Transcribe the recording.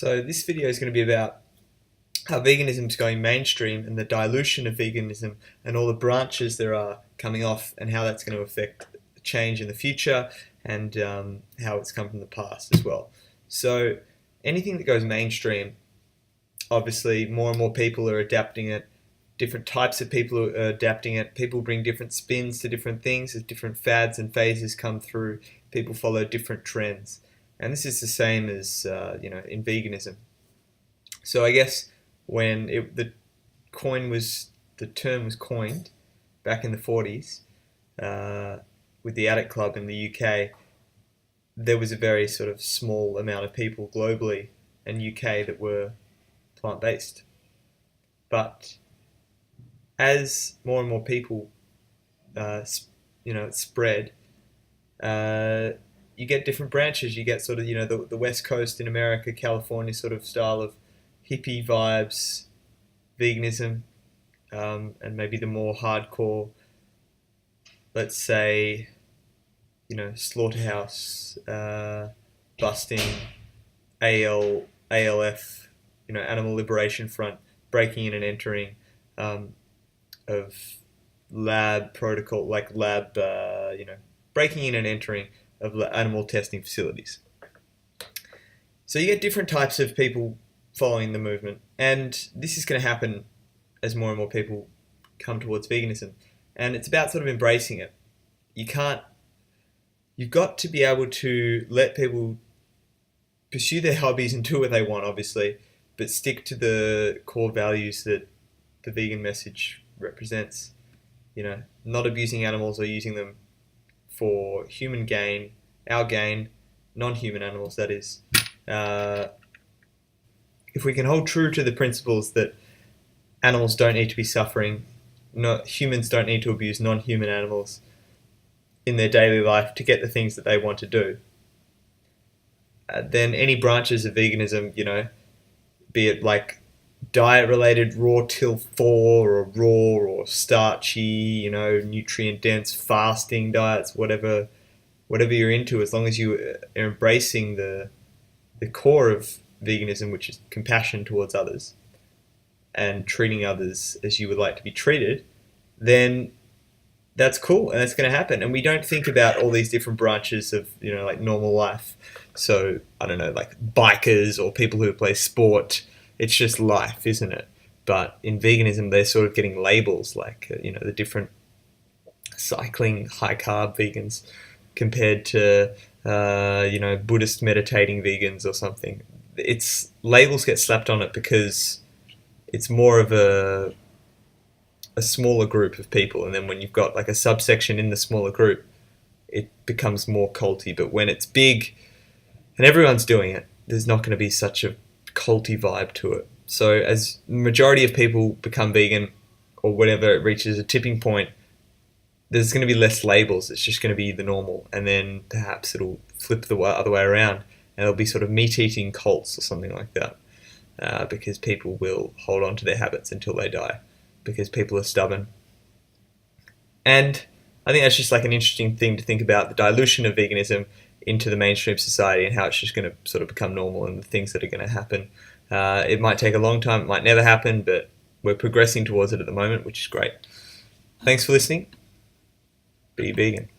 So this video is going to be about how veganism is going mainstream and the dilution of veganism and all the branches there are coming off and how that's going to affect change in the future and how it's come from the past as well. So anything that goes mainstream, obviously more and more people are adapting it. Different types of people are adapting it. People bring different spins to different things as different fads and phases come through. People follow different trends. And this is the same as in veganism. So I guess when the term was coined back in the 40s with the Addict Club in the UK, there was a very sort of small amount of people globally in UK that were plant-based. But as more and more people spread, you get different branches. You get sort of the West Coast in America, California sort of style of hippie vibes, veganism, and maybe the more hardcore, let's say, slaughterhouse busting, ALF, Animal Liberation Front, breaking in and entering of lab protocol, breaking in and entering of animal testing facilities. So you get different types of people following the movement, and this is going to happen as more and more people come towards veganism, and it's about sort of embracing it. You've got to be able to let people pursue their hobbies and do what they want, obviously, but stick to the core values that the vegan message represents. Not abusing animals or using them for human gain, our gain, non-human animals, that is. If we can hold true to the principles that animals don't need to be suffering, humans don't need to abuse non-human animals in their daily life to get the things that they want to do, then any branches of veganism, be it like diet-related raw till 4 or raw or starchy, nutrient-dense fasting diets, whatever you're into, as long as you are embracing the core of veganism, which is compassion towards others and treating others as you would like to be treated, then that's cool and that's going to happen. And we don't think about all these different branches of like normal life. So I don't know, like bikers or people who play sport. It's just life, isn't it? But in veganism, they're sort of getting labels like the different cycling high carb vegans compared to Buddhist meditating vegans or something. It's labels get slapped on it because it's more of a smaller group of people, and then when you've got like a subsection in the smaller group, it becomes more culty. But when it's big and everyone's doing it, there's not going to be such a culty vibe to it. So as the majority of people become vegan, or whatever, it reaches a tipping point, there's going to be less labels. It's just going to be the normal, and then perhaps it'll flip the other way around, and it'll be sort of meat-eating cults or something like that, because people will hold on to their habits until they die, because people are stubborn. And I think that's just like an interesting thing to think about, the dilution of veganism into the mainstream society and how it's just going to sort of become normal and the things that are going to happen. It might take a long time, it might never happen, but we're progressing towards it at the moment, which is great. Thanks for listening. Be vegan.